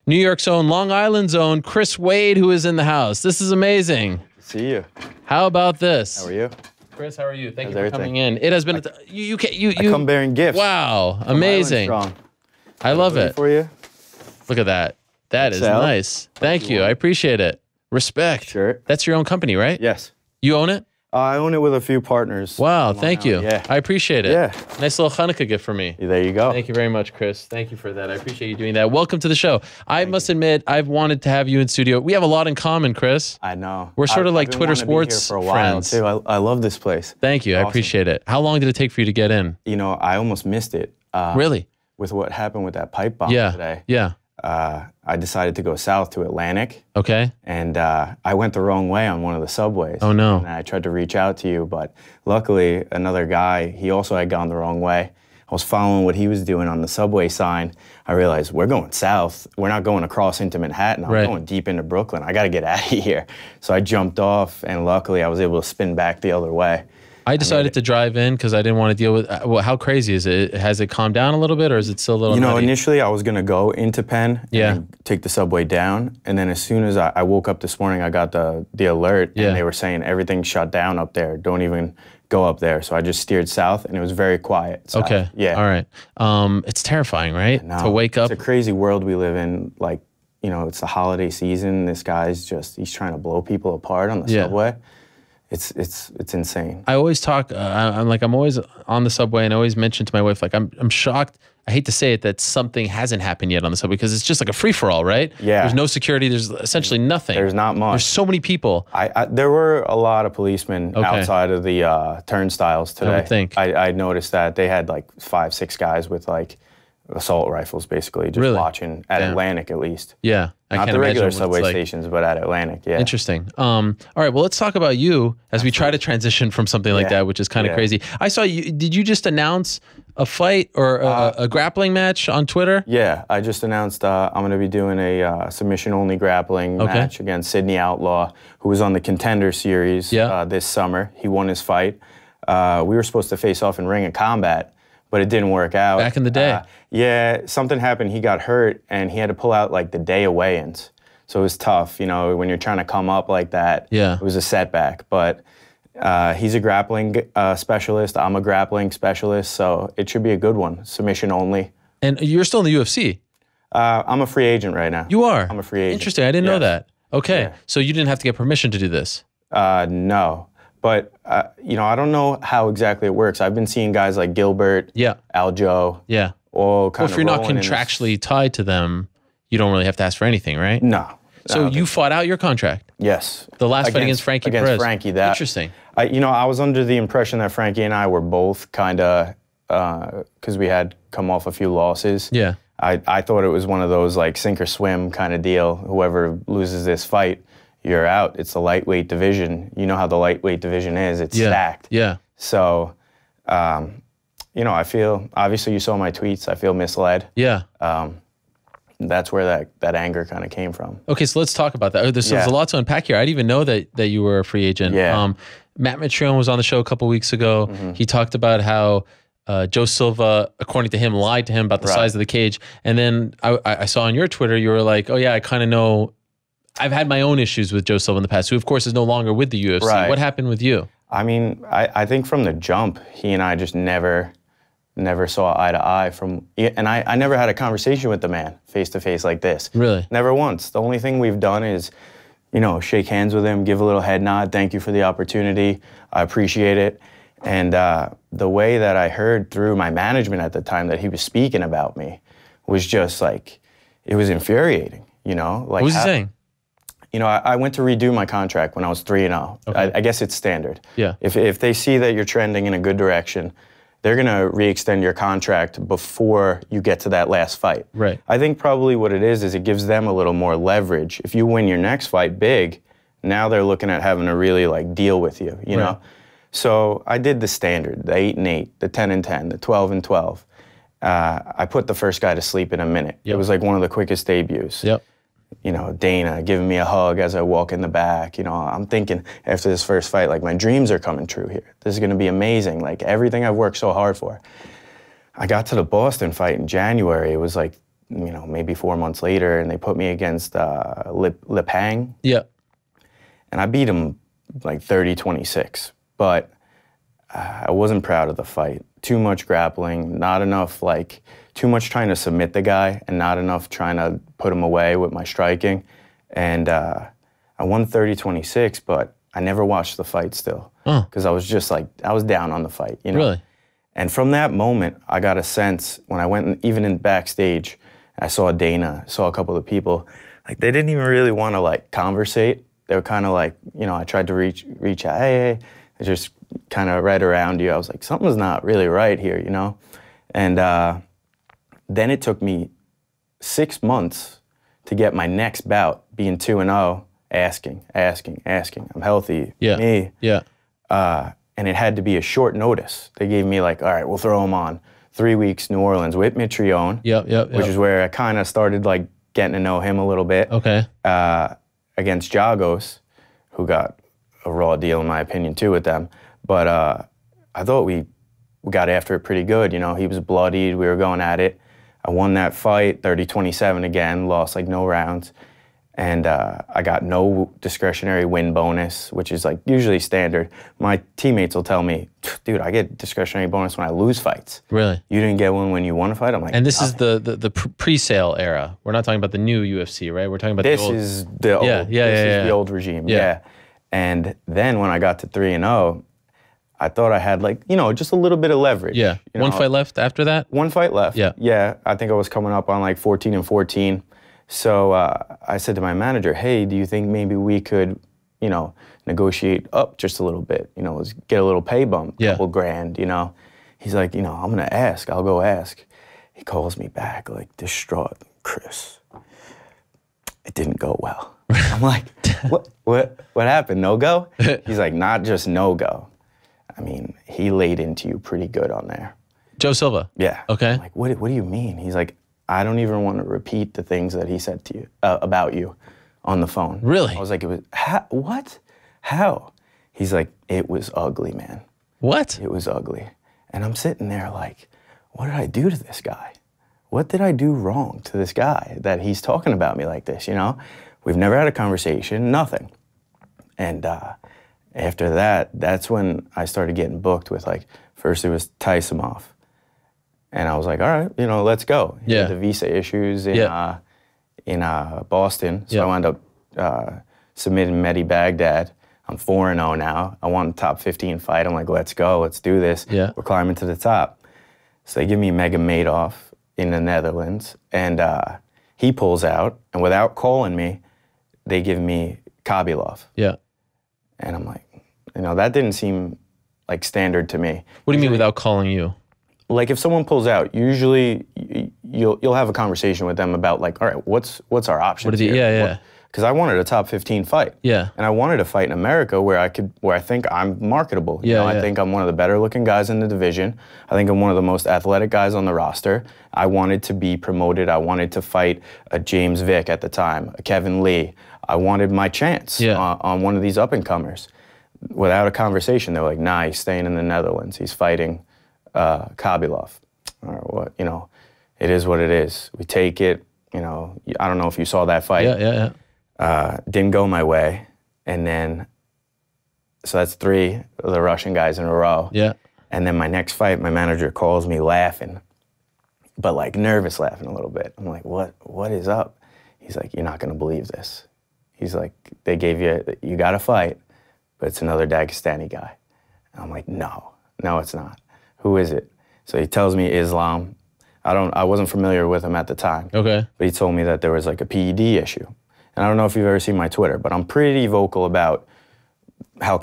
New York's own, Long Island's own, Chris Wade, who is in the house. This is amazing. See you. How about this? How are you? Chris, how are you? Thank you for coming in. It has been, you I come bearing gifts. Wow, amazing. I love it. For you. Look at that. That is nice. Thank you. I appreciate it. Respect. Sure. That's your own company, right? Yes. You own it? I own it with a few partners. Wow, thank you. Yeah. I appreciate it. Yeah. Nice little Hanukkah gift for me. There you go. Thank you very much, Chris. Thank you for that. I appreciate you doing that. Welcome to the show. I must admit, I've wanted to have you in studio. We have a lot in common, Chris. I know. We're sort of like Twitter sports for a while friends. too. I love this place. Thank you. I appreciate it. How long did it take for you to get in? You know, I almost missed it. Really? With what happened with that pipe bomb today. Yeah. I decided to go south to Atlantic. Okay. And I went the wrong way on one of the subways. Oh, no. And I tried to reach out to you, but luckily another guy, he also had gone the wrong way. I was following what he was doing on the subway sign. I realized we're going south. We're not going across into Manhattan. I'm going deep into Brooklyn. I got to get out of here. So I jumped off, and luckily I was able to spin back the other way. I decided to drive in because I didn't want to deal with, well, how crazy is it? Has it calmed down a little bit, or is it still a little nutty? Initially I was going to go into Penn and take the subway down. And then as soon as I woke up this morning, I got the alert, and they were saying everything's shut down up there. Don't even go up there. So I just steered south, and it was very quiet. South. Okay. Yeah. All right. It's terrifying, right? To wake up. It's a crazy world we live in. Like, it's the holiday season. This guy's he's trying to blow people apart on the subway. It's insane. I always talk, I'm always on the subway, and I always mention to my wife, like, I'm shocked, I hate to say it, that something hasn't happened yet on the subway, because it's just like a free-for-all, right? Yeah. There's no security, there's essentially nothing. There's not much. There's so many people. There were a lot of policemen outside of the turnstiles today. I would think. I noticed that they had like 5, 6 guys with like assault rifles, basically, just watching at Atlantic at least. Yeah. Not the regular subway stations, but at Atlantic, yeah. Interesting. All right, well, let's talk about you as we try to transition from something like that, which is kind of crazy. I saw you, did you just announce a fight or a grappling match on Twitter? Yeah, I just announced I'm going to be doing a submission-only grappling match against Sydney Outlaw, who was on the Contender Series this summer. He won his fight. We were supposed to face off in Ring of Combat, but it didn't work out. Back in the day. Yeah, something happened. He got hurt, and he had to pull out like the day of weigh-ins. So it was tough, when you're trying to come up like that. Yeah. It was a setback. But he's a grappling specialist. I'm a grappling specialist, so it should be a good one. Submission only. And you're still in the UFC? I'm a free agent right now. You are? I'm a free agent. Interesting. I didn't know that. Okay. So you didn't have to get permission to do this? No. But, I don't know how exactly it works. I've been seeing guys like Gilbert, Aljo, all kind of if you're not contractually tied to them, you don't really have to ask for anything, right? No. So you fought out your contract? Yes. The last fight against Frankie Perez? Against Frankie. Interesting. I was under the impression that Frankie and I were both kind of, because we had come off a few losses. Yeah. I thought it was one of those like sink or swim kind of deal. Whoever loses this fight, you're out. It's the lightweight division. You know how the lightweight division is. It's stacked. Yeah. So, I feel, obviously you saw my tweets. I feel misled. Yeah. That's where that anger kind of came from. Okay, so let's talk about that. There's a lot to unpack here. I didn't even know that you were a free agent. Yeah. Matt Mitrione was on the show a couple weeks ago. He talked about how Joe Silva, according to him, lied to him about the size of the cage. And then I saw on your Twitter, you were like, oh yeah, I kind of know. I've had my own issues with Joe Silva in the past, who of course is no longer with the UFC. Right. What happened with you? I mean, I think from the jump, he and I just never saw eye to eye and I never had a conversation with the man face to face like this. Really? Never once. The only thing we've done is, shake hands with him, give a little head nod, thank you for the opportunity, I appreciate it. And the way that I heard through my management at the time that he was speaking about me was just like, it was infuriating, Like, what was he saying? I went to redo my contract when I was 3-0. Okay. I guess it's standard. Yeah. If they see that you're trending in a good direction, they're going to re-extend your contract before you get to that last fight. Right. I think probably what it is it gives them a little more leverage. If you win your next fight big, now they're looking at having to really like deal with you, you know? So I did the standard, the 8-8, the 10-10, the 12-12. I put the first guy to sleep in a minute. Yep. It was like one of the quickest debuts. Yep. Dana giving me a hug as I walk in the back. I'm thinking after this first fight, like, my dreams are coming true here. This is going to be amazing. Like, everything I've worked so hard for. I got to the Boston fight in January. It was like you know, maybe 4 months later, and they put me against Lip Hang. Yeah. And I beat him like 30-26, but I wasn't proud of the fight. Too much grappling, not enough, like, too much trying to submit the guy and not enough trying to put him away with my striking. And I won 30-26, but I never watched the fight still. Because I was just like, I was down on the fight, you know? Really? And from that moment, I got a sense when I went, even in backstage, I saw Dana, saw a couple of people, like they didn't even really want to like conversate. They were kind of like, you know, I tried to reach out, hey, just kind of right around you. I was like, something's not really right here, you know? And then it took me 6 months to get my next bout, being 2-0, asking. I'm healthy, me. Yeah. And it had to be a short notice. They gave me like, all right, we'll throw him on 3 weeks, New Orleans with Mitrione, which is where I kind of started like getting to know him a little bit. Okay. Against Jagos, who got a raw deal in my opinion too with them. But I thought we got after it pretty good. You know, he was bloodied. We were going at it. I won that fight, 30-27 again, lost like no rounds. And I got no discretionary win bonus, which is like usually standard. My teammates will tell me, dude, I get discretionary bonus when I lose fights. Really? You didn't get one when you won a fight? I'm like, and this is the pre-sale era. We're not talking about the new UFC, right? We're talking about this the old. This is the old regime, yeah. And then when I got to 3-0, I thought I had like, you know, just a little bit of leverage. Yeah. You know? One fight left after that? One fight left. Yeah. Yeah. I think I was coming up on like 14-14. So I said to my manager, hey, do you think maybe we could, you know, negotiate up just a little bit, you know, get a little pay bump, couple grand, you know? He's like, you know, I'm going to ask. I'll go ask. He calls me back like distraught. Chris, it didn't go well. I'm like, what happened? No go? He's like, not just no go. I mean, he laid into you pretty good on there. Joe Silva? Yeah. Okay. I'm like, what do you mean? He's like, I don't even want to repeat the things that he said to you, about you on the phone. Really? I was like, what? How? He's like, it was ugly, man. What? It was ugly. And I'm sitting there like, what did I do to this guy? What did I do wrong to this guy that he's talking about me like this, you know? We've never had a conversation, nothing. And after that, that's when I started getting booked with like, first it was Taisimov. And I was like, all right, you know, let's go. He had the visa issues in Boston. So I wound up submitting Mehdi Baghdad. I'm 4-0 now. I want a top 15 fight. I'm like, let's go, let's do this. Yeah. We're climbing to the top. So they give me Mega Madoff in the Netherlands. And he pulls out. And without calling me, they give me Khabilov. Yeah. And I'm like, you know, that didn't seem like standard to me. What do you mean without calling you? Like if someone pulls out, usually you'll have a conversation with them about like, all right, what's our options here? Yeah. Because I wanted a top 15 fight. Yeah. And I wanted to fight in America where I think I'm marketable. You know, I think I'm one of the better looking guys in the division. I think I'm one of the most athletic guys on the roster. I wanted to be promoted. I wanted to fight a James Vick at the time, a Kevin Lee. I wanted my chance on one of these up and comers. Without a conversation, they're like, nah, he's staying in the Netherlands. He's fighting Khabilov, or what, you know, it is what it is. We take it, you know, I don't know if you saw that fight. Yeah. Didn't go my way. And then, so that's 3 of the Russian guys in a row. Yeah. And then my next fight, my manager calls me laughing, but like nervous laughing a little bit. I'm like, what is up? He's like, you're not gonna believe this. He's like, they gave you got to fight, but it's another Dagestani guy. And I'm like, no, it's not. Who is it? So he tells me Islam. I wasn't familiar with him at the time. Okay. But he told me that there was like a PED issue. And I don't know if you've ever seen my Twitter, but I'm pretty vocal about how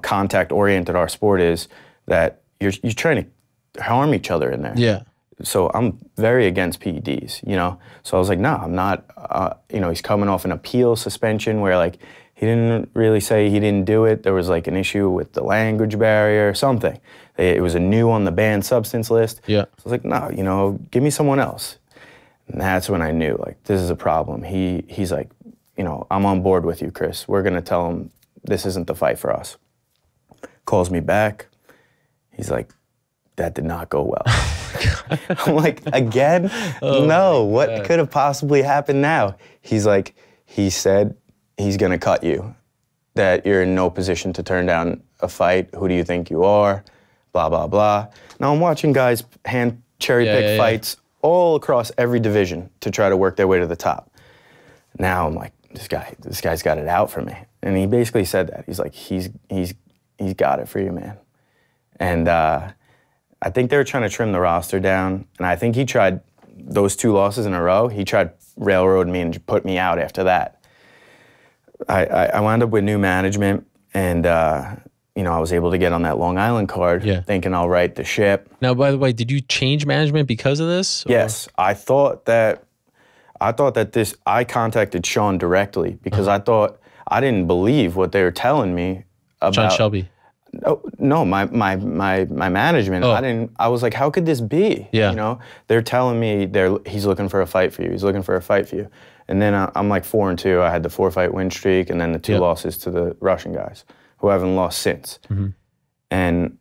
contact-oriented our sport is, that you're trying to harm each other in there. Yeah. So I'm very against PEDs, you know? So I was like, no, I'm not, you know, he's coming off an appeal suspension where like, he didn't really say he didn't do it. There was like an issue with the language barrier, something. It was a new on the banned substance list. Yeah. So I was like, no, you know, give me someone else. And that's when I knew, like, this is a problem. He's like, you know, I'm on board with you, Chris. We're gonna tell him this isn't the fight for us. Calls me back. He's like, that did not go well. I'm like, again? No, what could have possibly happened now? He's like, he said he's going to cut you, that you're in no position to turn down a fight. Who do you think you are? Blah, blah, blah. Now I'm watching guys hand cherry pick fights all across every division to try to work their way to the top. Now I'm like, this guy's got it out for me. And he basically said that. He's like, he's got it for you, man. And I think they were trying to trim the roster down. And I think he tried those 2 losses in a row. He tried railroad me and put me out after that. I wound up with new management, and you know, I was able to get on that Long Island card, thinking I'll right the ship. Now, by the way, did you change management because of this? Or? Yes, I thought that I contacted Sean directly because I didn't believe what they were telling me about John Shelby. No, my management. I was like, how could this be? Yeah. You know, they're telling me he's looking for a fight for you. He's looking for a fight for you. And then I'm like 4-2. I had the 4-fight win streak, and then the 2 losses to the Russian guys, who haven't lost since. And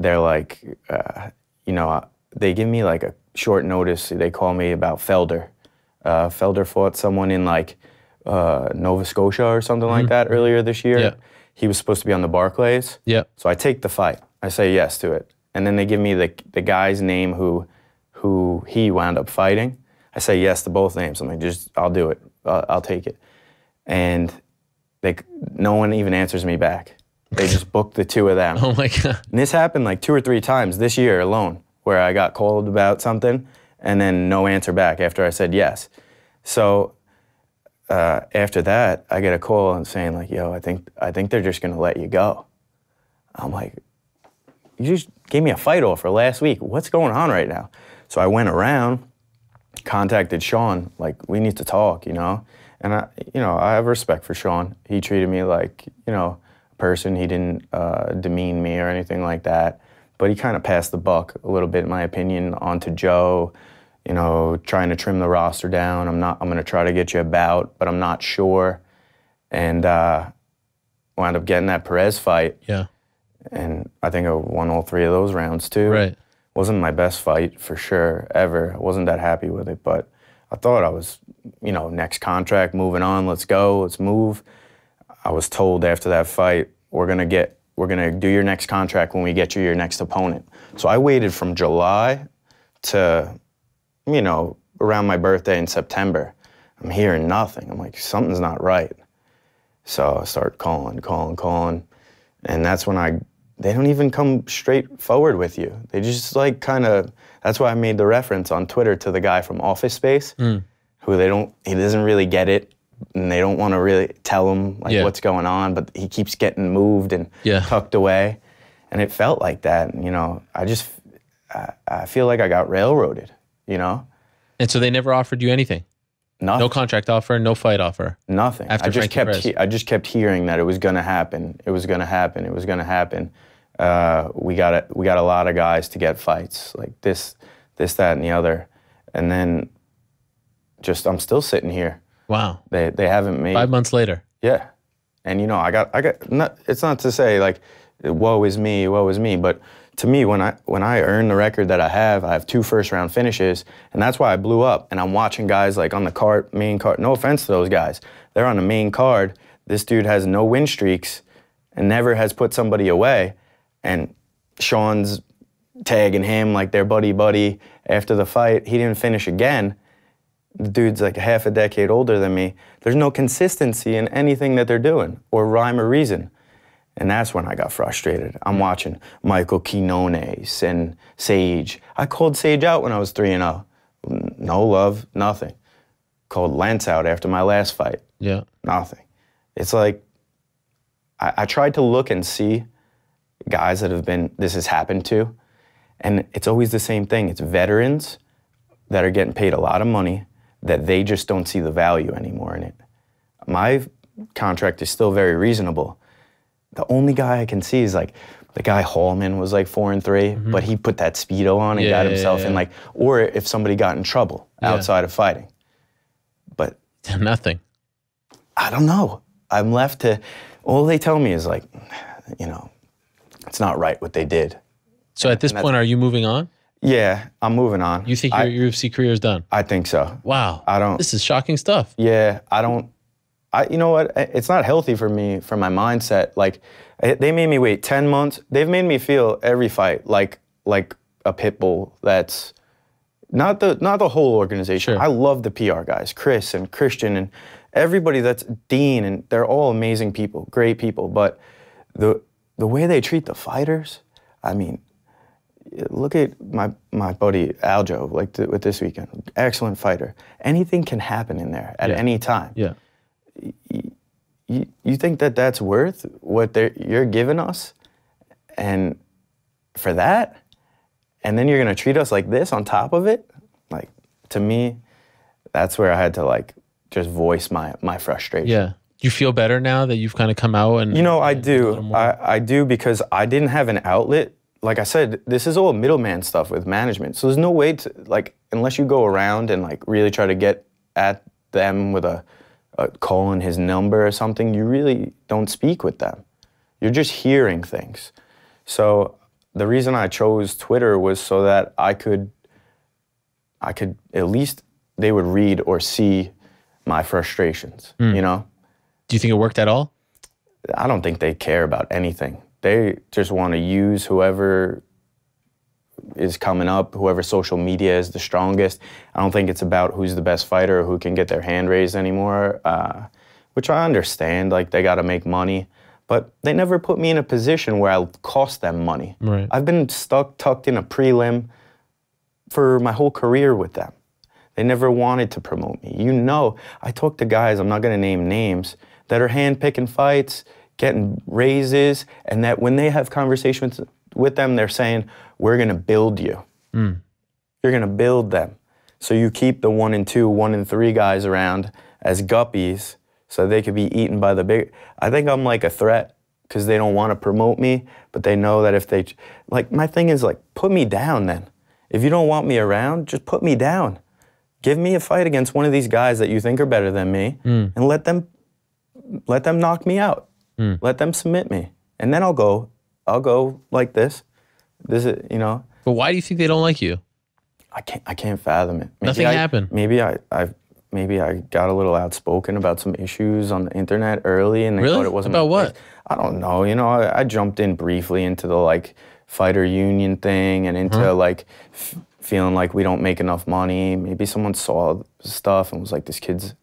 they're like, you know, they give me like a short notice. They call me about Felder. Felder fought someone in like Nova Scotia or something like that earlier this year. Yeah. He was supposed to be on the Barclays. Yeah. So I take the fight. I say yes to it. And then they give me the guy's name who he wound up fighting. I say yes to both names. I'm like, I'll do it. I'll take it. And no one even answers me back. They just booked the 2 of them. Oh my God. And this happened like 2 or 3 times this year alone, where I got called about something and then no answer back after I said yes. So after that, I get a call and saying like, yo, I think they're just gonna let you go. I'm like, you just gave me a fight offer last week. What's going on right now? So I went around, contacted Sean, like, we need to talk, you know? And I have respect for Sean. He treated me like, you know, a person. He didn't demean me or anything like that. But he kind of passed the buck a little bit, in my opinion, onto Joe, you know, trying to trim the roster down. I'm gonna try to get you a bout, but I'm not sure. And wound up getting that Perez fight. Yeah. And I think I won all 3 of those rounds too. Right. Wasn't my best fight for sure, ever. I wasn't that happy with it, but I thought I was, you know, next contract, moving on, let's go, let's move. I was told after that fight, we're gonna do your next contract when we get you your next opponent. So I waited from July to, you know, around my birthday in September. I'm hearing nothing. I'm like, something's not right. So I start calling. And that's when they don't even come straight forward with you. They just like kind of, that's why I made the reference on Twitter to the guy from Office Space, who he doesn't really get it, and they don't want to really tell him like what's going on, but he keeps getting moved and tucked away. And it felt like that, and, you know, I feel like I got railroaded, you know? And so they never offered you anything? Nothing. No contract offer, no fight offer? Nothing. I just kept hearing that it was going to happen. It was going to happen. It was going to happen. We got a lot of guys to get fights, like this, that, and the other. And then I'm still sitting here. Wow. They haven't made... 5 months later. Yeah. And, you know, it's not to say, like, woe is me, but to me, when I earn the record that I have 2 first-round finishes, and that's why I blew up. And I'm watching guys, like, on the main card. No offense to those guys. They're on the main card. This dude has no win streaks and never has put somebody away. And Sean's tagging him like they're buddy-buddy after the fight. He didn't finish again. The dude's like half a decade older than me. There's no consistency in anything that they're doing, or rhyme or reason. And that's when I got frustrated. I'm watching Michael Quinones and Sage. I called Sage out when I was 3-0. No love, nothing. Called Lance out after my last fight. Yeah. Nothing. It's like, I tried to look and see guys that this has happened to, and it's always the same thing. It's veterans that are getting paid a lot of money that they just don't see the value anymore in it. My contract is still very reasonable. The only guy I can see is like, the guy Hallman was like 4-3, but he put that Speedo on and got himself in, like, or if somebody got in trouble outside of fighting. But nothing. I don't know. I'm left to, all they tell me is like, you know, it's not right what they did. So at this point, are you moving on? Yeah, I'm moving on. You think your UFC career is done? I think so. Wow. I don't. This is shocking stuff. Yeah, I don't. You know what? It's not healthy for me, for my mindset. Like, they made me wait 10 months. They've made me feel every fight like a pit bull. That's not the whole organization. Sure. I love the PR guys, Chris and Christian and everybody. That's Dean, and they're all amazing people, great people. But the way they treat the fighters, I mean, look at my buddy Aljo, like with this weekend. Excellent fighter. Anything can happen in there at any time. Yeah. You think that that's worth what you're giving us, and for that, and then you're gonna treat us like this on top of it? Like, to me, that's where I had to like just voice my frustration. Yeah. Do you feel better now that you've kind of come out? And I do. I do, because I didn't have an outlet. Like I said, this is all middleman stuff with management. So there's no way to, like, unless you go around and like really try to get at them with a calling his number or something, you really don't speak with them. You're just hearing things. So the reason I chose Twitter was so that I could at least, they would read or see my frustrations, you know? Do you think it worked at all? I don't think they care about anything. They just want to use whoever is coming up, whoever social media is the strongest. I don't think it's about who's the best fighter or who can get their hand raised anymore, which I understand. Like, they got to make money. But they never put me in a position where I'll cost them money. Right. I've been tucked in a prelim for my whole career with them. They never wanted to promote me. You know, I talk to guys, I'm not going to name names, that are hand-picking fights, getting raises, and that when they have conversations with them, they're saying, we're going to build you. You're going to build them. So you keep the 1 and 2, 1 and 3 guys around as guppies so they could be eaten by the big. I think I'm like a threat because they don't want to promote me, but they know that if they, like, my thing is like, put me down then. If you don't want me around, just put me down. Give me a fight against one of these guys that you think are better than me, and let them knock me out. Let them submit me. And then I'll go like this. This is, you know. But why do you think they don't like you? I can't fathom it. Nothing happened. Maybe I got a little outspoken about some issues on the internet early, and they thought it wasn't about what? I don't know. You know, I jumped in briefly into the like fighter union thing and into like feeling like we don't make enough money. Maybe someone saw stuff and was like, "This kid's,"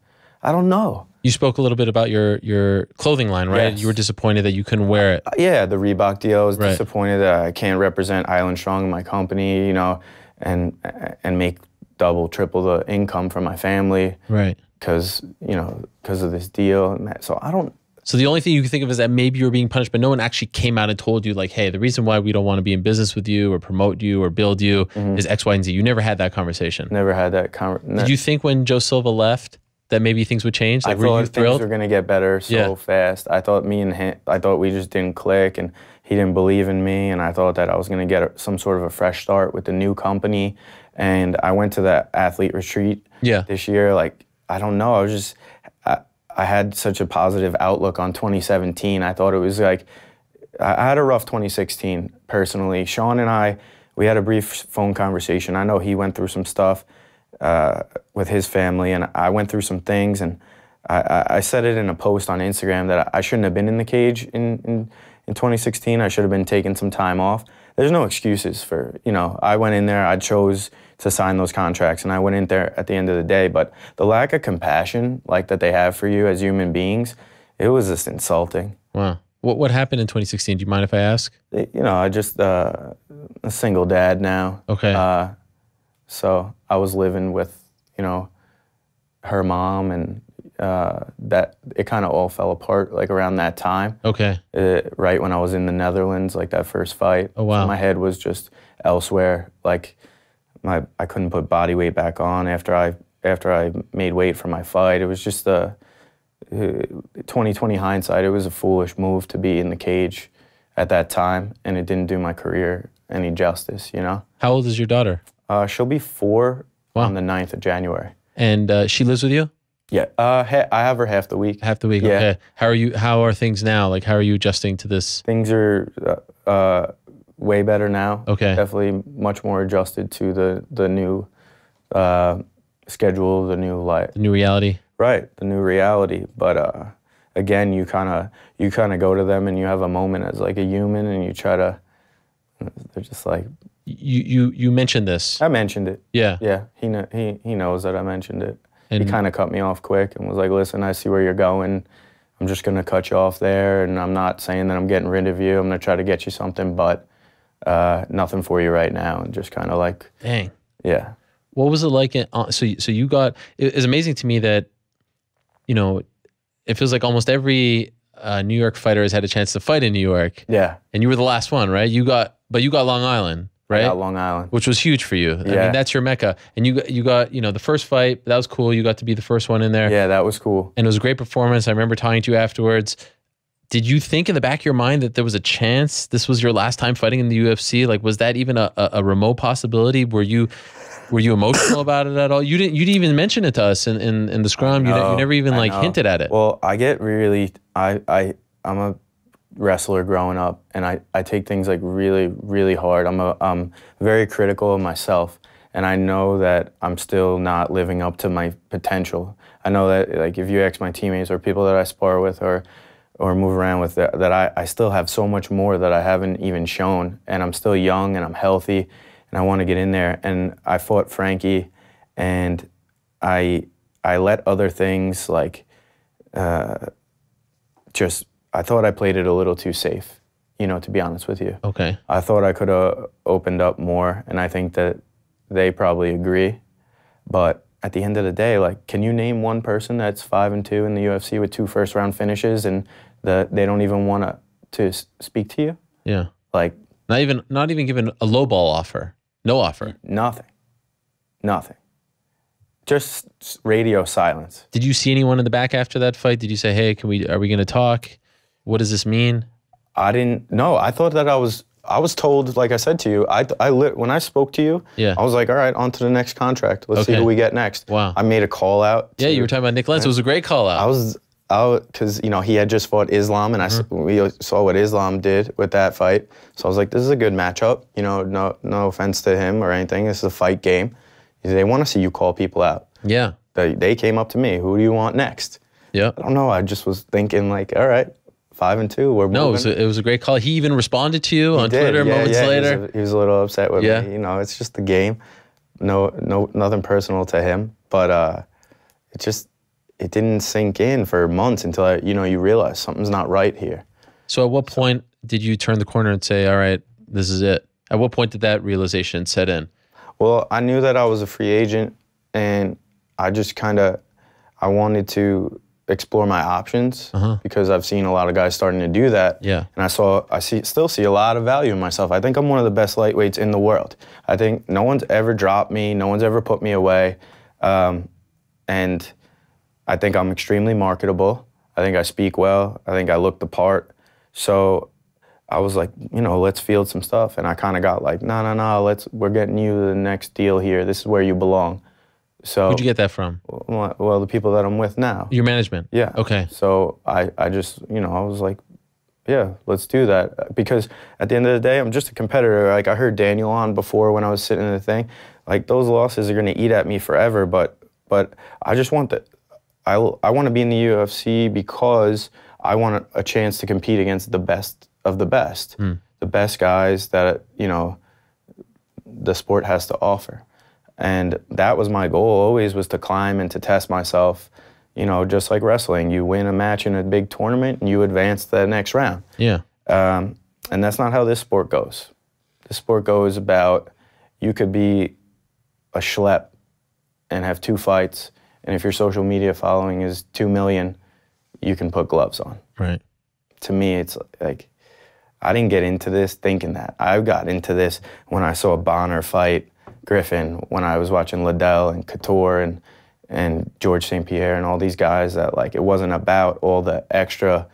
I don't know. You spoke a little bit about your clothing line, right? Yes. You were disappointed that you couldn't wear it. Yeah, the Reebok deal. I was disappointed that I can't represent Island Strong in my company, you know, and make double, triple the income for my family. Right. Because of this deal. And that. So I don't. So the only thing you can think of is that maybe you were being punished, but no one actually came out and told you, like, hey, the reason why we don't want to be in business with you or promote you or build you is X, Y, and Z. You never had that conversation. Never had that conversation. Did you think when Joe Silva left that maybe things would change? Like, I thought things were going to get better so fast. I thought I thought we just didn't click, and he didn't believe in me, and I thought that I was going to get some sort of a fresh start with the new company. And I went to that athlete retreat this year. Like, I don't know. I had such a positive outlook on 2017. I thought it was like, I had a rough 2016 personally. Sean and we had a brief phone conversation. I know he went through some stuff with his family, and I went through some things, and I said it in a post on Instagram that I shouldn't have been in the cage in 2016. I should have been taking some time off. There's no excuses for, I went in there, I chose to sign those contracts, and I went in there at the end of the day, but the lack of compassion like that they have for you as human beings, it was just insulting. Wow. What happened in 2016? Do you mind if I ask? I just, a single dad now. Okay. So I was living with, her mom, and that it kind of all fell apart like around that time. Okay. Right when I was in the Netherlands, like that first fight. Oh wow. So my head was just elsewhere. Like I couldn't put body weight back on after I made weight for my fight. It was just 2020 hindsight. It was a foolish move to be in the cage at that time, and it didn't do my career any justice. How old is your daughter? She'll be 4 on the 9th of January. And she lives with you? Yeah, I have her half the week. Half the week, yeah. Okay. How are things now? Like, how are you adjusting to this? Things are way better now. Okay. Definitely much more adjusted to the new schedule, the new reality. Right, the new reality. But again, you kind of go to them and you have a moment as like a human, and you try to. They're just like. You mentioned this. I mentioned it. Yeah. Yeah. He knows that I mentioned it. And he kind of cut me off quick and was like, "Listen, I see where you're going. I'm just gonna cut you off there, and I'm not saying that I'm getting rid of you. I'm gonna try to get you something, but nothing for you right now." And just kind of like. Dang. Yeah. What was it like? So you got. It's amazing to me that, it feels like almost every New York fighter has had a chance to fight in New York. Yeah. And you were the last one, right? But you got Long Island, right? I got Long Island, which was huge for you. Yeah. I mean, that's your mecca. And you got the first fight. That was cool. You got to be the first one in there. Yeah, that was cool. And it was a great performance. I remember talking to you afterwards. Did you think in the back of your mind that there was a chance this was your last time fighting in the UFC? Like, was that even a remote possibility? Were you emotional about it at all? You didn't even mention it to us in the scrum. You never even hinted at it. Well, I get really I'm a wrestler growing up, and I take things like really, really hard. I'm very critical of myself, and I know that I'm still not living up to my potential. I know that like if you ask my teammates or people that I spar with or move around with, that I still have so much more that I haven't even shown, and I'm still young and I'm healthy, and I want to get in there. And I fought Frankie, and I let other things like I thought I played it a little too safe, to be honest with you. Okay. I thought I could have opened up more, and I think that they probably agree. But at the end of the day, like, can you name one person that's 5-2 in the UFC with 2 first-round finishes, and they don't even want to speak to you? Yeah. Like, not even given a lowball offer. No offer. Nothing. Just radio silence. Did you see anyone in the back after that fight? Did you say, "Hey, are we going to talk? What does this mean?" I didn't know. I thought that I was told, like I said to you, when I spoke to you, yeah. I was like, all right, on to the next contract. Let's see who we get next. Wow. I made a call out. Yeah, you were talking about Nick Lentz. It was a great call out. I was out because, he had just fought Islam, and we saw what Islam did with that fight. So I was like, this is a good matchup. No offense to him or anything. This is a fight game. They want to see you call people out. Yeah. They came up to me. Who do you want next? Yeah. I don't know. I just was thinking like, all right, 5-2. We're moving. No, it was a great call. He even responded to you on Twitter moments later. He was a little upset with me. It's just the game. No, nothing personal to him. But it didn't sink in for months until you realize something's not right here. So at what point did you turn the corner and say, all right, this is it? At what point did that realization set in? Well, I knew that I was a free agent, and I just I wanted to explore my options because I've seen a lot of guys starting to do that. Yeah. And I still see a lot of value in myself. I think I'm one of the best lightweights in the world. I think no one's ever dropped me. No one's ever put me away. And I think I'm extremely marketable. I think I speak well. I think I look the part. So I was like, let's field some stuff. And I kind of got like, no, we're getting you the next deal here. This is where you belong. So where'd you get that from? Well, the people that I'm with now. Your management? Yeah. Okay. So I just, I was like, yeah, let's do that. Because at the end of the day, I'm just a competitor. Like I heard Daniel on before when I was sitting in the thing. Like those losses are going to eat at me forever. But I just want I want to be in the UFC because I want a chance to compete against the best of the best. The best guys that, the sport has to offer. And that was my goal always, was to climb and to test myself, just like wrestling. You win a match in a big tournament and you advance to the next round. Yeah. And that's not how this sport goes. This sport goes about, you could be a schlep and have 2 fights, and if your social media following is 2 million, you can put gloves on. Right. To me, it's like, I didn't get into this thinking that. I got into this when I saw Bonner fight Griffin, when I was watching Liddell and Couture and George St. Pierre and all these guys, that like it wasn't about all the extra,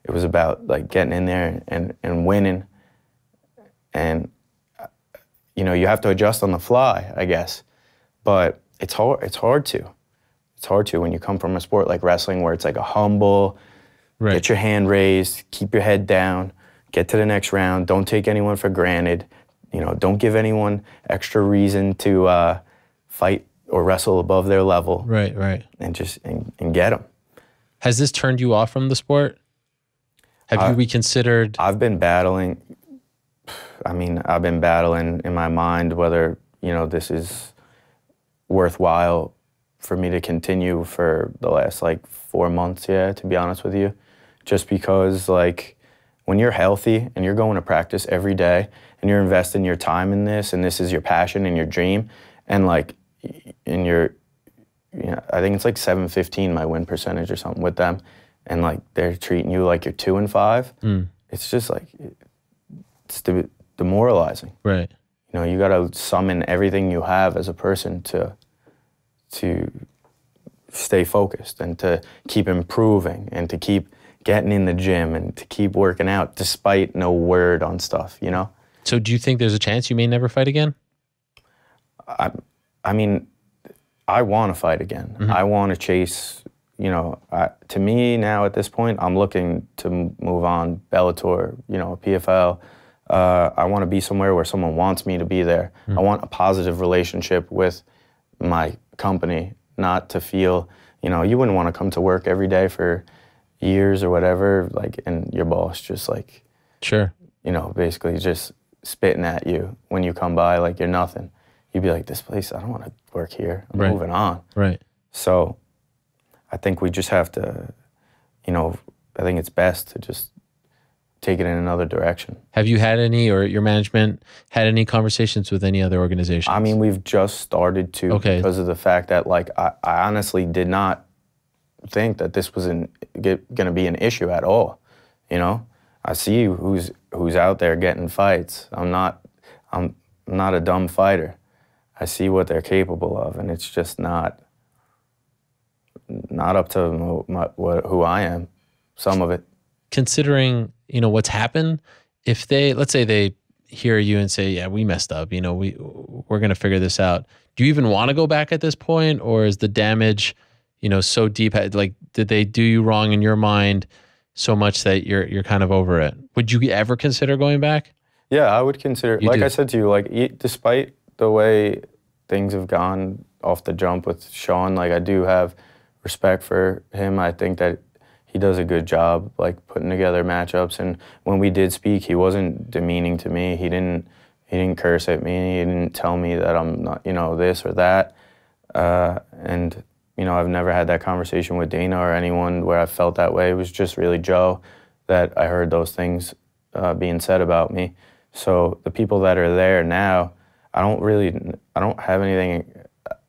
it was about like getting in there and winning. And you have to adjust on the fly, I guess. But it's hard to when you come from a sport like wrestling where it's like a humble, get your hand raised, keep your head down, get to the next round. Don't take anyone for granted. You know, don't give anyone extra reason to fight or wrestle above their level. Right, right. And just and get them. Has this turned you off from the sport? Have you reconsidered? I've been battling. I mean, I've been battling in my mind whether, you know, this is worthwhile for me to continue for the last like 4 months, to be honest with you. Just because, like, when you're healthy and you're going to practice every day and you're investing your time in this and this is your passion and your dream, and like, and you're, you know, I think it's like 715 my win percentage or something with them, and like they're treating you like you're 2-5. It's just like, it's demoralizing. Right. You know, you got to summon everything you have as a person to stay focused and to keep improving and to keep getting in the gym and to keep working out despite no word on stuff, you know? So do you think there's a chance you may never fight again? I mean, I want to fight again. I want to chase, you know, to me now at this point, I'm looking to move on. Bellator, you know, PFL. I want to be somewhere where someone wants me to be there. I want a positive relationship with my company, not to feel, you know, you wouldn't want to come to work every day for years or whatever, like, and your boss just like, sure, you know, basically just spitting at you when you come by like you're nothing. You'd be like, this place, I don't want to work here. I'm moving on. Right. So I think we just have to, you know, I think it's best to just take it in another direction. Have you had any, or your management had any conversations with any other organizations? I mean, we've just started to, because of the fact that, like, I honestly did not think that this was going to be an issue at all. You know, I see who's out there getting fights. I'm not a dumb fighter. I see what they're capable of, and it's just not up to who I am. Some of it. Considering, you know, what's happened, if let's say they hear you and say, yeah, we messed up, you know, we're going to figure this out. Do you even want to go back at this point, or is the damage, you know, so deep? Like, did they do you wrong in your mind so much that you're kind of over it? Would you ever consider going back? Yeah, I would consider. Like I said to you, like, despite the way things have gone off the jump with Sean, like, I do have respect for him. I think that he does a good job, like, putting together matchups. And when we did speak, he wasn't demeaning to me. He didn't curse at me. He didn't tell me that I'm not, you know, this or that. And, you know, I've never had that conversation with Dana or anyone where I felt that way. It was just really Joe that I heard those things being said about me. So the people that are there now, I don't have anything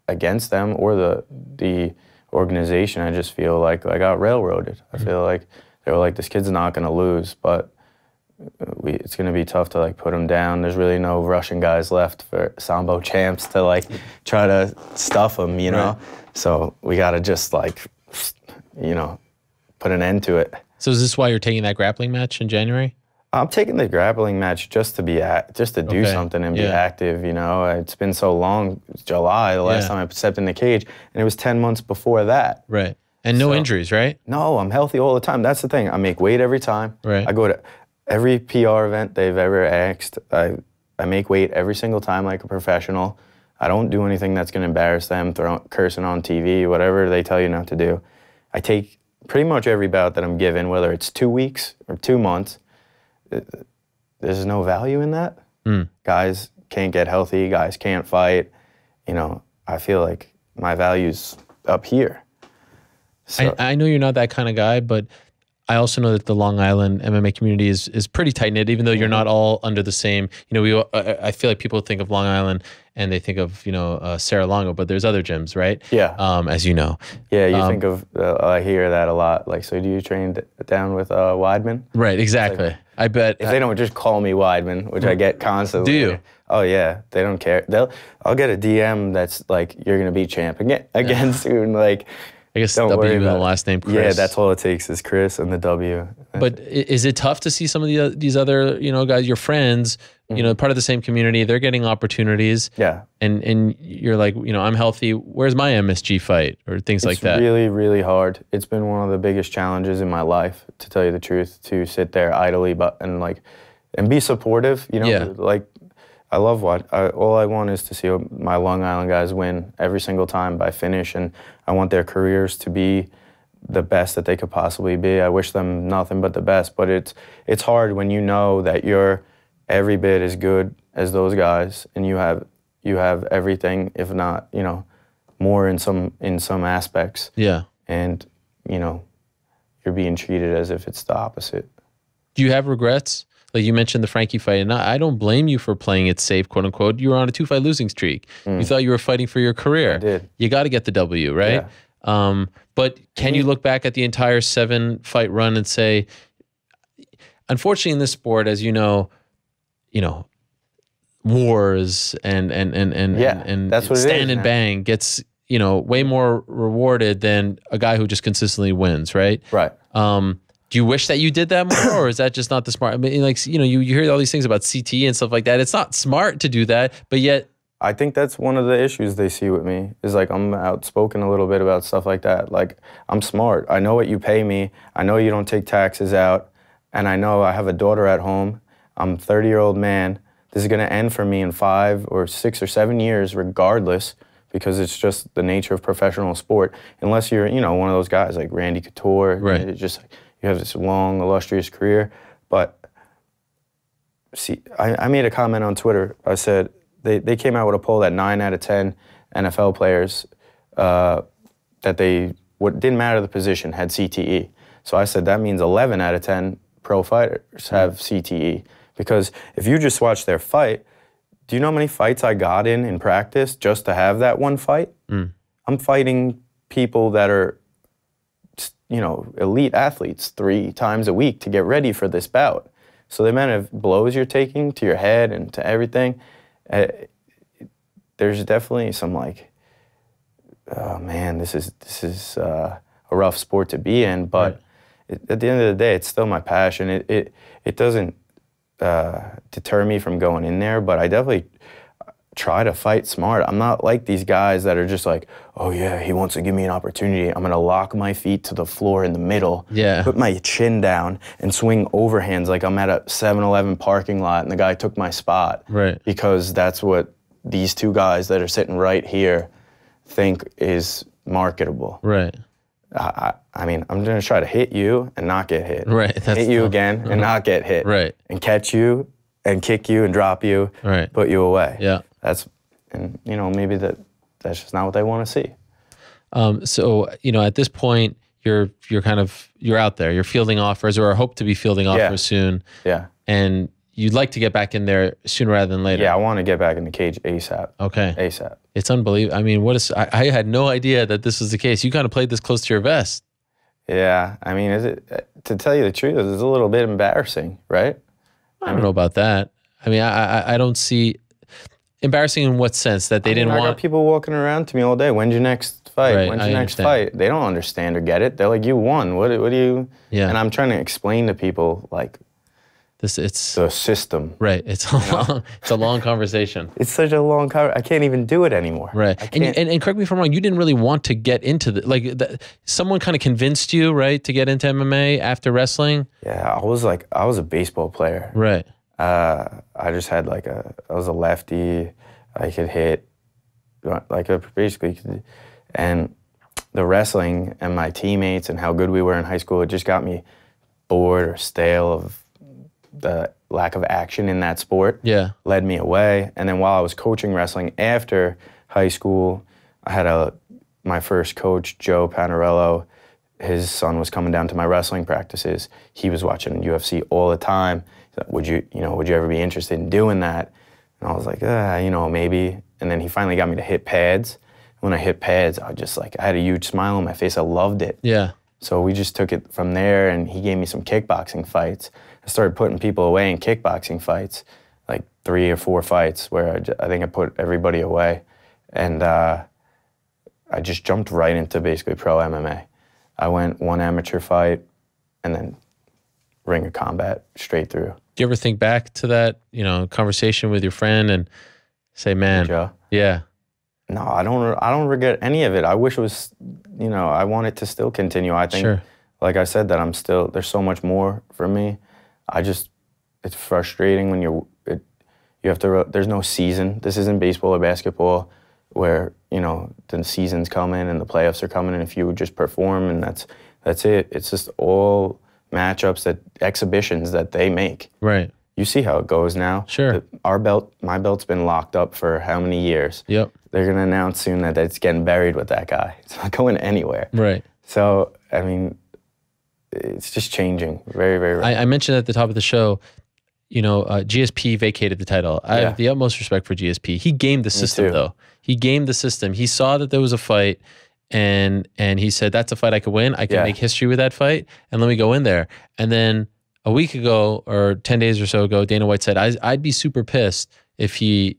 against them or the organization. I just feel like I got railroaded. I feel like they were like, this kid's not going to lose, but it's going to be tough to, like, put him down. There's really no Russian guys left for Sambo champs to, like, try to stuff him, you know? So we got to just, like, you know, put an end to it. So is this why you're taking that grappling match in January? I'm taking the grappling match just to do something and be active, you know. It's been so long. It's July, the last time I stepped in the cage, and it was 10 months before that. Right. And no injuries, right? No, I'm healthy all the time. That's the thing. I make weight every time. Right. I go to every PR event they've ever asked. I make weight every single time like a professional. I don't do anything that's going to embarrass them, cursing on TV, whatever they tell you not to do. I take pretty much every bout that I'm given, whether it's 2 weeks or 2 months. There's no value in that. Guys can't get healthy. Guys can't fight. You know, I feel like my value's up here. So. I know you're not that kind of guy, but I also know that the Long Island MMA community is pretty tight-knit, even though you're not all under the same, you know, I feel like people think of Long Island and they think of, you know, Sarah Longo, but there's other gyms, right? Yeah. As you know. Yeah, you think of, I hear that a lot. Like, so do you train down with Weidman? Right, exactly. Like, I bet. If they don't just call me Weidman, which I get constantly. Do you? Oh, yeah. They don't care. I'll get a DM that's like, you're going to be champ again soon. Like, I guess the W and the last name, Chris. Yeah, that's all it takes is Chris and the W. But is it tough to see some of these other, you know, guys, your friends, you know, part of the same community. They're getting opportunities. Yeah. And you're like, you know, I'm healthy. Where's my MSG fight or things like that? It's really, really hard. It's been one of the biggest challenges in my life, to tell you the truth, to sit there idly and be supportive. You know, like I love all I want is to see my Long Island guys win every single time by finish, and I want their careers to be the best that they could possibly be. I wish them nothing but the best, but it's hard when you know that you're every bit as good as those guys, and you have everything, if not, you know, more in some aspects. Yeah. And, you know, you're being treated as if it's the opposite. Do you have regrets? Like you mentioned the Frankie fight, and I don't blame you for playing it safe, quote unquote. You were on a 2-fight losing streak. You thought you were fighting for your career. I did. You got to get the W, right? Yeah. But can you look back at the entire 7-fight run and say, unfortunately in this sport, as you know, wars and that's what stand and bang gets, you know, way more rewarded than a guy who just consistently wins, right? Right. Do you wish that you did that more, or is that just not the smart? I mean, like, you know, you hear all these things about CTE and stuff like that. It's not smart to do that, but yet. I think that's one of the issues they see with me, is like I'm outspoken a little bit about stuff like that. Like, I'm smart. I know what you pay me. I know you don't take taxes out. And I know I have a daughter at home. I'm a 30-year-old man. This is going to end for me in 5 or 6 or 7 years regardless, because it's just the nature of professional sport. Unless you're, you know, one of those guys like Randy Couture. Right. It's just, you have this long, illustrious career. But see, I made a comment on Twitter. I said, they came out with a poll that 9 out of 10 NFL players that didn't matter the position had CTE. So I said that means 11 out of 10 pro fighters have CTE. Because if you just watch their fight, do you know how many fights I got in practice just to have that one fight? I'm fighting people that are, you know, elite athletes 3 times a week to get ready for this bout. So the amount of blows you're taking to your head and to everything, there's definitely some like, oh man, this is a rough sport to be in. But at the end of the day, it's still my passion. It doesn't deter me from going in there, but I definitely try to fight smart. I'm not like these guys that are just like, oh yeah, he wants to give me an opportunity. I'm gonna lock my feet to the floor in the middle, put my chin down and swing overhands like I'm at a 7-Eleven parking lot and the guy took my spot. Right. Because that's what these 2 guys that are sitting right here think is marketable. Right. I mean, I'm gonna try to hit you and not get hit. Right. Hit you again and not get hit. Right. And catch you and kick you and drop you. Right. Put you away. Yeah. And you know, maybe that's just not what they want to see. So, you know, at this point, you're out there. You're fielding offers, or hope to be fielding offers soon. Yeah. And you'd like to get back in there sooner rather than later. Yeah, I want to get back in the cage ASAP. Okay. ASAP. It's unbelievable. I mean, I had no idea that this was the case. You kind of played this close to your vest. Yeah. I mean, to tell you the truth, it's a little bit embarrassing, right? I don't know about that. I mean, I don't see embarrassing in what sense, that they didn't want. I got people walking around to me all day. When's your next fight? Right, When's your next fight? They don't understand or get it. They're like, you won. What do you? Yeah. And I'm trying to explain to people like, it's the system. Right. It's a long conversation. It's such a long conversation. I can't even do it anymore. Right. And correct me if I'm wrong, you didn't really want to get into someone kind of convinced you, right, to get into MMA after wrestling? Yeah, I was a baseball player. Right. I just had I was a lefty. I could hit, and the wrestling and my teammates and how good we were in high school, it just got me bored or stale of the lack of action in that sport. Yeah. Led me away. And then while I was coaching wrestling after high school, I had my first coach, Joe Panarello. His son was coming down to my wrestling practices. He was watching UFC all the time. He's like, would you ever be interested in doing that? And I was like, maybe. And then he finally got me to hit pads. When I hit pads, I had a huge smile on my face. I loved it. Yeah. So we just took it from there, and he gave me some kickboxing fights. I started putting people away in kickboxing fights, like 3 or 4 fights where I think I put everybody away. And I just jumped right into basically pro MMA. I went 1 amateur fight and then Ring of Combat straight through. Do you ever think back to that, conversation with your friend and say, man, yeah. No, I don't regret any of it. I wish it was, I want it to still continue. I think, like I said, that there's so much more for me. It's frustrating when you have to, there's no season. This isn't baseball or basketball where, the season's coming and the playoffs are coming, and if you just perform and that's it. It's just all matchups, exhibitions that they make. Right. You see how it goes now. Sure. My belt's been locked up for how many years? Yep. They're going to announce soon that it's getting buried with that guy. It's not going anywhere. Right. So, I mean, it's just changing very, very rapidly. I mentioned at the top of the show, GSP vacated the title. I have the utmost respect for GSP. He gamed the system, though. He gamed the system. He saw that there was a fight, and he said, that's a fight I could win. I can make history with that fight, and let me go in there. And then a week ago, or 10 days or so ago, Dana White said, I'd be super pissed if he,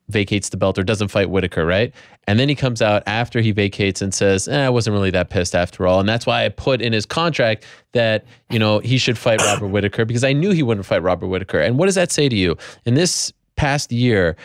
vacates the belt or doesn't fight Whitaker, right? And then he comes out after he vacates and says, I wasn't really that pissed after all. And that's why I put in his contract that, he should fight Robert Whitaker, because I knew he wouldn't fight Robert Whitaker. And what does that say to you? In this past year,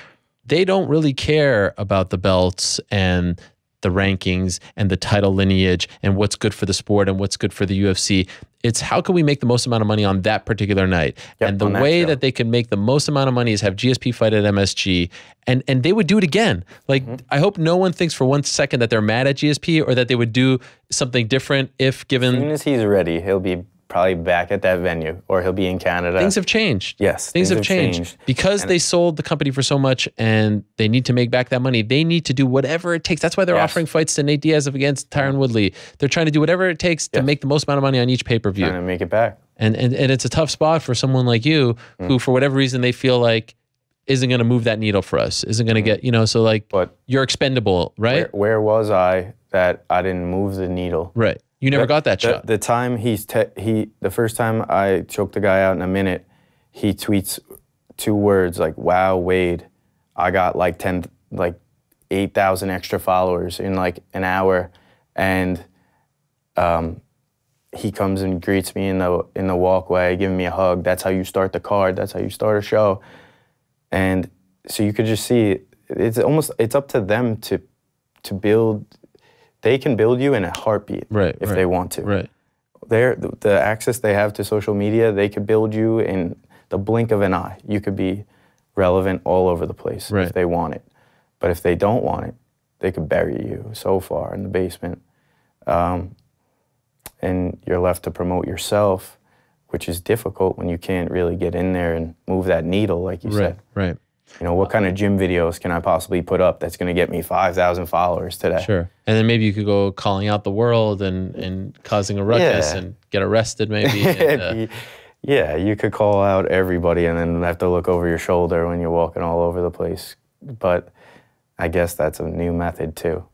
they don't really care about the belts and the rankings and the title lineage and what's good for the sport and what's good for the UFC. It's how can we make the most amount of money on that particular night? And the way that they can make the most amount of money is have GSP fight at MSG, and they would do it again. Like, I hope no one thinks for 1 second that they're mad at GSP or that they would do something different if given. As soon as he's ready, he'll be probably back at that venue, or he'll be in Canada. Things have changed. Yes. Things have changed. Because they sold the company for so much and they need to make back that money. They need to do whatever it takes. That's why they're offering fights to Nate Diaz against Tyron Woodley. They're trying to do whatever it takes to make the most amount of money on each pay-per-view. Trying to make it back. And it's a tough spot for someone like you who, for whatever reason, they feel like isn't going to move that needle for us, isn't going to get, so like, but you're expendable, right? Where was I that I didn't move the needle? Right. You never got that shot. The time the first time I choked the guy out in a minute, he tweets 2 words like, "Wow, Wade, I got like 8,000 extra followers in like an hour," and he comes and greets me in the walkway, giving me a hug. That's how you start the card. That's how you start a show. And so you could just see it's up to them to build. They can build you in a heartbeat if they want to. Right. The access they have to social media, they could build you in the blink of an eye. You could be relevant all over the place if they want it. But if they don't want it, they could bury you so far in the basement. And you're left to promote yourself, which is difficult when you can't really get in there and move that needle, like you said. Right. What kind of gym videos can I possibly put up that's going to get me 5,000 followers today? Sure. And then maybe you could go calling out the world and causing a ruckus and get arrested maybe. And, yeah, you could call out everybody and then have to look over your shoulder when you're walking all over the place. But I guess that's a new method too,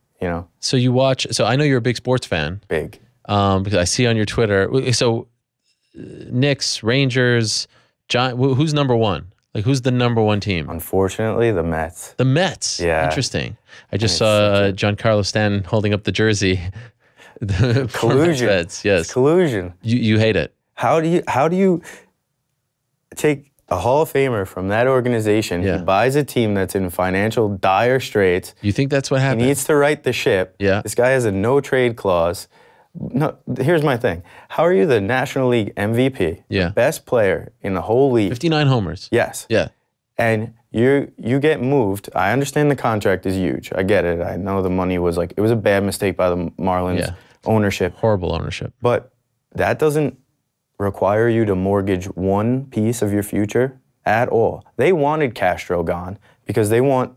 So you watch, so I know you're a big sports fan. Big. Because I see on your Twitter, so Knicks, Rangers, who's number one? Like, who's the number one team? Unfortunately, the Mets. The Mets? Yeah. Interesting. I just saw Giancarlo Stanton holding up the jersey. Collusion. Mets, yes. It's collusion. You hate it. How do you take a Hall of Famer from that organization? He buys a team that's in financial dire straits. You think that's what happened? He needs to right the ship. Yeah. This guy has a no-trade clause. No, here's my thing. How are you the National League MVP? The best player in the whole league. 59 homers. Yes. Yeah. And you get moved. I understand the contract is huge. I get it. I know the money was it was a bad mistake by the Marlins ownership. Horrible ownership. But that doesn't require you to mortgage one piece of your future at all. They wanted Castro gone because they want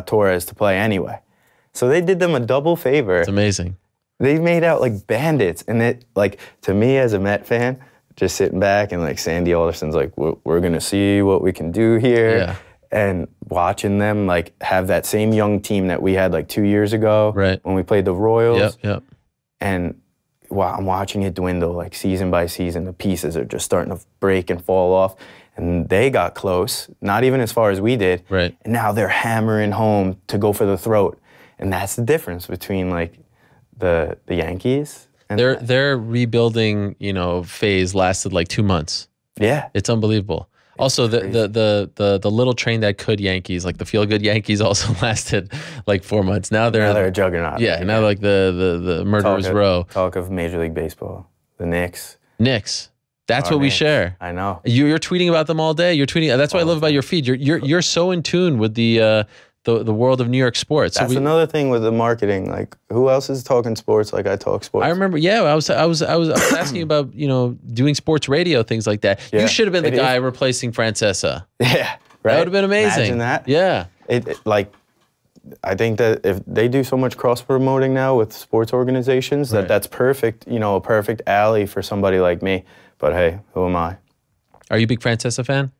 Torres to play anyway. So they did them a double favor. It's amazing. They made out like bandits, and it, to me as a Met fan, just sitting back and Sandy Alderson's we're gonna see what we can do here, and watching them have that same young team that we had 2 years ago when we played the Royals, and I'm watching it dwindle season by season. The pieces are just starting to break and fall off, and they got close, not even as far as we did, and now they're hammering home to go for the throat, and that's the difference between the Yankees Their rebuilding, phase lasted like 2 months. Yeah, it's unbelievable. Also, the little train that could Yankees, like the feel good Yankees, also lasted like 4 months. Now they're a juggernaut. Yeah, now like the murderers row. Talk of Major League Baseball, the Knicks. That's what we share. I know. You're tweeting about them all day. You're tweeting. That's what I love about your feed. You're so in tune with the world of New York sports. That's another thing with the marketing. Like, who else is talking sports like I talk sports? I remember. Yeah, I was asking you about doing sports radio, things like that. Yeah, you should have been the guy replacing Francesa. Yeah, right. That would have been amazing. Imagine that. Yeah. I think that if they do so much cross promoting now with sports organizations, that's perfect. A perfect alley for somebody like me. But hey, who am I? Are you a big Francesa fan?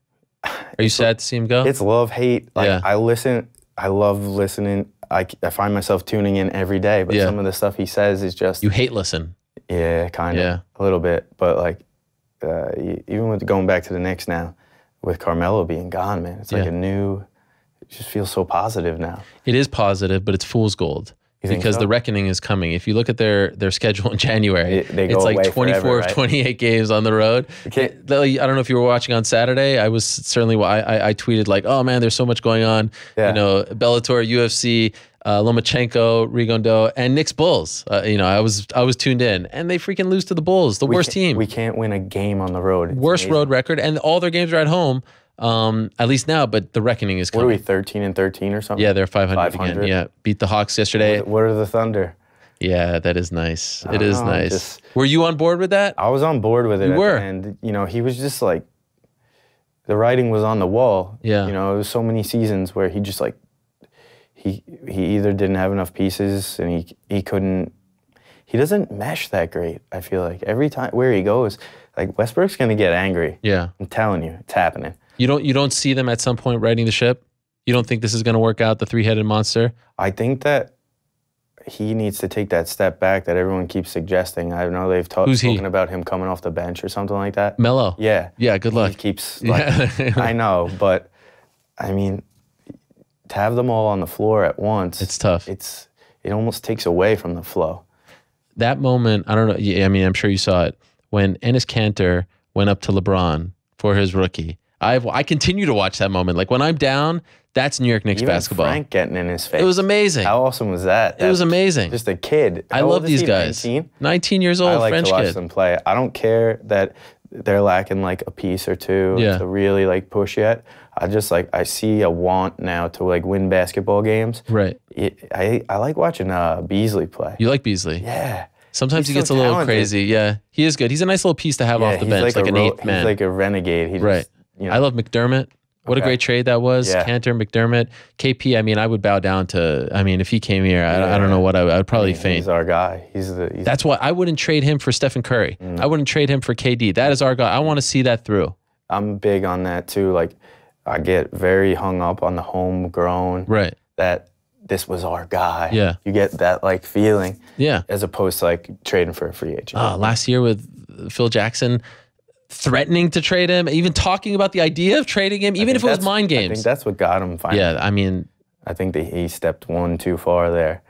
Are you sad to see him go? It's love, hate. I listen. I love listening. I find myself tuning in every day, but some of the stuff he says is just... You hate listen. Yeah, kind of. A little bit. But even with going back to the Knicks now, with Carmelo being gone, man, it's like a new... It just feels so positive now. It is positive, but it's fool's gold. Because the reckoning is coming. If you look at their schedule in January, it's like 24 of 28 games on the road. I don't know if you were watching on Saturday. I was certainly. I tweeted like, "Oh man, there's so much going on." Yeah. Bellator, UFC, Lomachenko, Rigondeaux, and Knicks Bulls. I was tuned in, and they freaking lose to the Bulls, the worst team. We can't win a game on the road. It's worst road record, and all their games are at home. At least now, but the reckoning is coming. What are we, 13-13 or something? Yeah, they're 500 again. Yeah, beat the Hawks yesterday. What are the Thunder? Yeah, that is nice. It is nice. Were you on board with that? I was on board with it. You were. And he was just like, the writing was on the wall. Yeah. It was so many seasons where he just like, he either didn't have enough pieces and he couldn't, he doesn't mesh that great, I feel like. Every time where he goes, like Westbrook's going to get angry. Yeah. I'm telling you, it's happening. You don't see them at some point righting the ship? You don't think this is going to work out, the three-headed monster? I think that he needs to take that step back that everyone keeps suggesting. I know they've spoken about him coming off the bench or something like that. Melo. Yeah. Yeah, good luck. He keeps, I know, but I mean, to have them all on the floor at once. It's tough. It almost takes away from the flow. That moment, I don't know, I mean, I'm sure you saw it, when Enes Kanter went up to LeBron for his rookie. I continue to watch that moment. Like when I'm down, that's New York Knicks basketball. Frank getting in his face. It was amazing. How awesome was that? It was amazing. Just a kid. I love these guys. 19 years old, French kid. I like to watch them play. I don't care that they're lacking like a piece or two to really like push yet. I see a want now to like win basketball games. Right. I like watching Beasley play. You like Beasley? Yeah. Sometimes he gets a little crazy. Yeah. He is good. He's a nice little piece to have off the bench, like an eighth man. He's like a renegade. Right. I love McDermott. What a great trade that was. Yeah. Kanter, McDermott, KP. I mean, I would bow down to. I mean, if he came here, I don't know what I would probably faint. He's our guy. That's why I wouldn't trade him for Stephen Curry. I wouldn't trade him for KD. That is our guy. I want to see that through. I'm big on that too. Like, I get very hung up on the homegrown. Right. That this was our guy. Yeah. You get that like feeling. Yeah. As opposed to like trading for a free agent. Last year with Phil Jackson. Threatening to trade him, even talking about the idea of trading him, even if it was mind games. I think that's what got him finally. Yeah, I mean... I think that he stepped one too far there.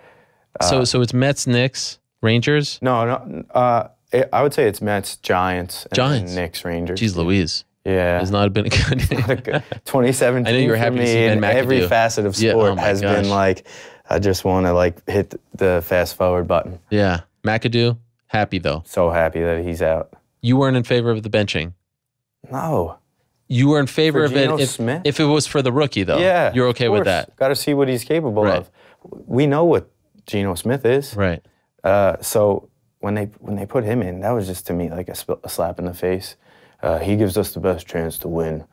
So it's Mets, Knicks, Rangers? No. I would say it's Mets, Giants, and Knicks, Rangers. Jeez Louise. Yeah. It's not been a good... 2017 I know you were happy to see Ben McAdoo. Every facet of sport has been like, I just want to like hit the fast forward button. Yeah. McAdoo, happy though. So happy that he's out. You weren't in favor of the benching? No. You were in favor of it if it was for the rookie, though? Yeah. You're okay with that? Got to see what he's capable of. We know what Geno Smith is. Right. So when they put him in, that was just to me like a slap in the face. He gives us the best chance to win.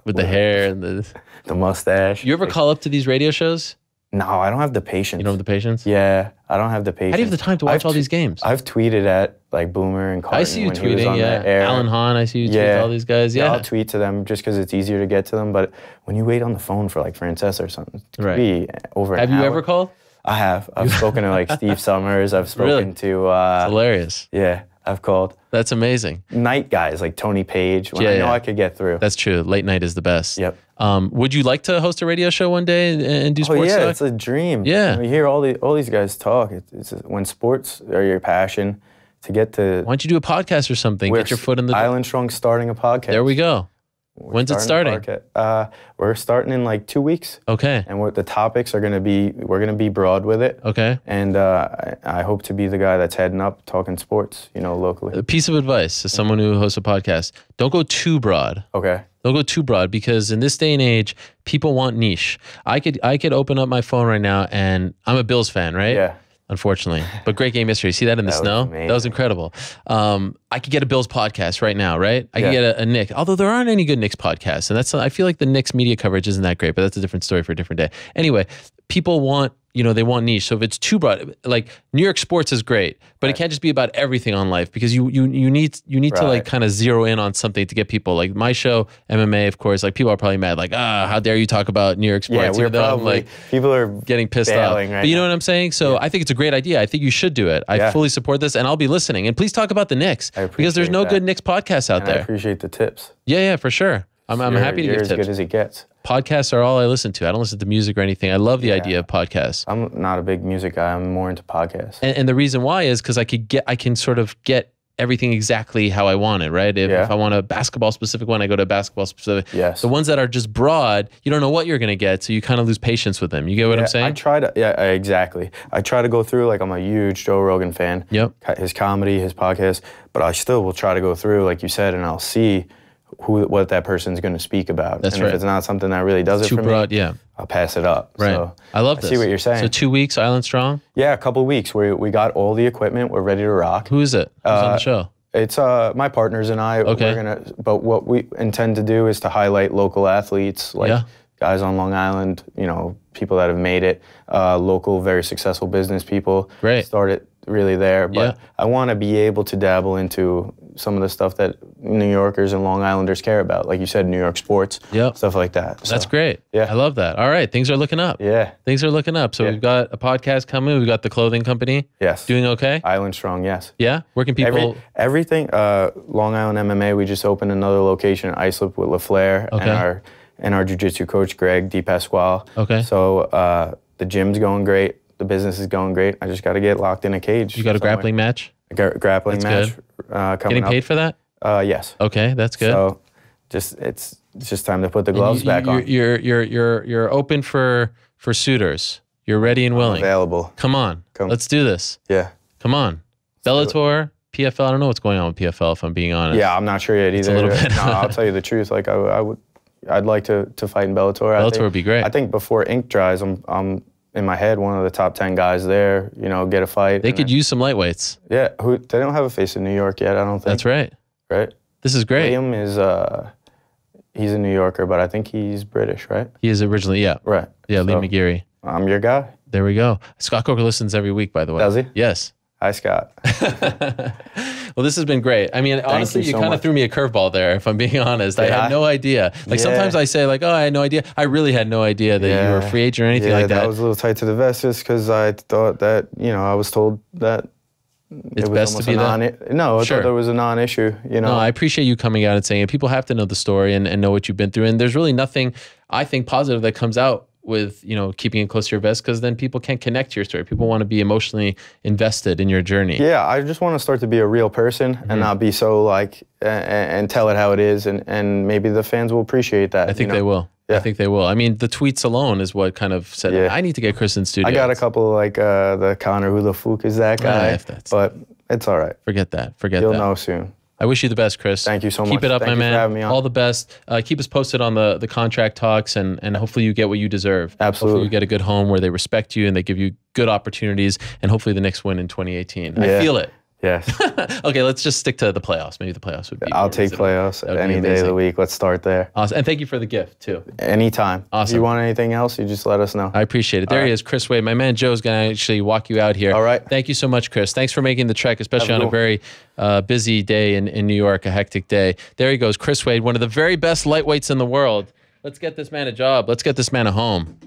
With the hair and the mustache. You ever call up to these radio shows? No, I don't have the patience. You don't have the patience? Yeah, I don't have the patience. How do you have the time to watch all these games? I've tweeted at like Boomer and Carton. I see you tweeting, Alan Hahn, I see you tweet all these guys. Yeah, I'll tweet to them just because it's easier to get to them. But when you wait on the phone for like Francesa or something, it could be over an hour. Have you ever called? I have. I've spoken to like Steve Summers. I've spoken to... It's hilarious. Yeah. I've called. That's amazing. Night guys like Tony Page, when I know I could get through. That's true. Late night is the best. Yep. Would you like to host a radio show one day and do sports talk? It's a dream. Yeah. We hear all these guys talk. It's when sports are your passion, to get to... Why don't you do a podcast or something? Get your foot in the... Island Strong starting a podcast. There we go. When's it starting? We're starting in like 2 weeks. Okay. And the topics are going to be, we're going to be broad with it. Okay. And I hope to be the guy that's heading up talking sports, locally. A piece of advice to someone who hosts a podcast: don't go too broad. Okay. Don't go too broad, because in this day and age, people want niche. I could open up my phone right now, and I'm a Bills fan, right? Yeah. Unfortunately, but great game yesterday. See that in the snow? That was incredible. I could get a Bills podcast right now, right? I could get a Knicks, although there aren't any good Knicks podcasts, and I feel like the Knicks media coverage isn't that great, but that's a different story for a different day. Anyway, people want, they want niche. So if it's too broad, like New York sports is great, but it can't just be about everything on life, because you need to like kind of zero in on something to get people. Like my show, MMA, of course, like people are probably mad, like, how dare you talk about New York sports? Yeah, we're probably, people are getting pissed off. Right, but you know what I'm saying? So I think it's a great idea. I think you should do it. I fully support this, and I'll be listening. And please talk about the Knicks, because there's no good Knicks podcasts out there. I appreciate the tips. Yeah, for sure. I'm happy to give tips. You're as good as it gets. Podcasts are all I listen to. I don't listen to music or anything. I love the idea of podcasts. I'm not a big music guy. I'm more into podcasts. And the reason why is because I can sort of get everything exactly how I want it, right? If I want a basketball specific one, I go to a basketball specific. Yes. The ones that are just broad, you don't know what you're going to get, so you kind of lose patience with them. You get what I'm saying? I try to, exactly. I try to go through, like I'm a huge Joe Rogan fan. Yep. His comedy, his podcast, but I still will try to go through, like you said, and I'll see what that person's going to speak about. That's and right. if it's not something that really does it for me, I'll pass it up. Right. So I love this. I see what you're saying. So 2 weeks, Island Strong? Yeah, a couple of weeks. We got all the equipment. We're ready to rock. Who is it? Who's on the show? It's my partners and I. Okay. But what we intend to do is to highlight local athletes, like guys on Long Island, people that have made it, local, very successful business people. Great. Started really there. But I want to be able to dabble into some of the stuff that New Yorkers and Long Islanders care about. Like you said, New York sports, stuff like that. So, that's great. Yeah. I love that. All right. Things are looking up. Yeah. Things are looking up. So we've got a podcast coming. We've got the clothing company. Yes. Doing okay? Island Strong, yes. Yeah? Where can people... Everything. Long Island MMA, we just opened another location in Islip with LaFleur and our jiu-jitsu coach, Greg DePasquale. Okay. So the gym's going great. The business is going great. I just got to get locked in a cage. You got a grappling match? Grappling match coming up. Getting paid for that? Yes. Okay, that's good. So it's just time to put the gloves back on. You're open for suitors. You're ready and willing. I'm available. Come on. Let's do this. Yeah. Come on. Bellator, PFL. I don't know what's going on with PFL, if I'm being honest. Yeah, I'm not sure yet either. It's a little bit. No, I'll tell you the truth. Like I'd like to fight in Bellator. Bellator would be great. I think before ink dries, I'm in my head one of the top 10 guys there. Get a fight. They could use some lightweights. Yeah. They don't have a face in New York yet, I don't think. That's right. Right? This is great. Liam is, he's a New Yorker, but I think he's British, right? He is originally, yeah. Right. Yeah, Lee McGeary. I'm your guy. There we go. Scott Coker listens every week, by the way. Does he? Yes. Hi, Scott. Well, this has been great. I mean, honestly, you kind of threw me a curveball there, if I'm being honest. I had no idea. Like sometimes I say like, oh, I had no idea. I really had no idea that you were a free agent or anything like that. Yeah, that was a little tight to the vest just because I thought that, I was told that it's best to be that. No, I thought there was a non-issue, No, I appreciate you coming out and saying it. People have to know the story and know what you've been through. And there's really nothing, I think, positive that comes out with keeping it close to your vest, because then people can't connect to your story. People want to be emotionally invested in your journey. Yeah, I just want to start to be a real person and not be so like and tell it how it is, and maybe the fans will appreciate that. I think they will. Yeah. I think they will. I mean, the tweets alone is what kind of said, I need to get Chris in studio. I got a couple like the Connor, who the fuck is that guy? But it's all right. Forget that. You'll know soon. I wish you the best, Chris. Thank you so much. Keep it up, my man. Thank you for having me on. All the best. Keep us posted on the contract talks, and hopefully you get what you deserve. Absolutely. Hopefully you get a good home where they respect you and they give you good opportunities, and hopefully the Knicks win in 2018. I feel it. Yes. Okay, let's just stick to the playoffs. Maybe the playoffs would be I'll take playoffs any day of the week. Let's start there. Awesome. And thank you for the gift, too. Anytime. Awesome. If you want anything else, you just let us know. I appreciate it. There he is, Chris Wade. My man Joe's going to actually walk you out here. All right. Thank you so much, Chris. Thanks for making the trek, especially on a very busy day in New York, a hectic day. There he goes, Chris Wade, one of the very best lightweights in the world. Let's get this man a job. Let's get this man a home.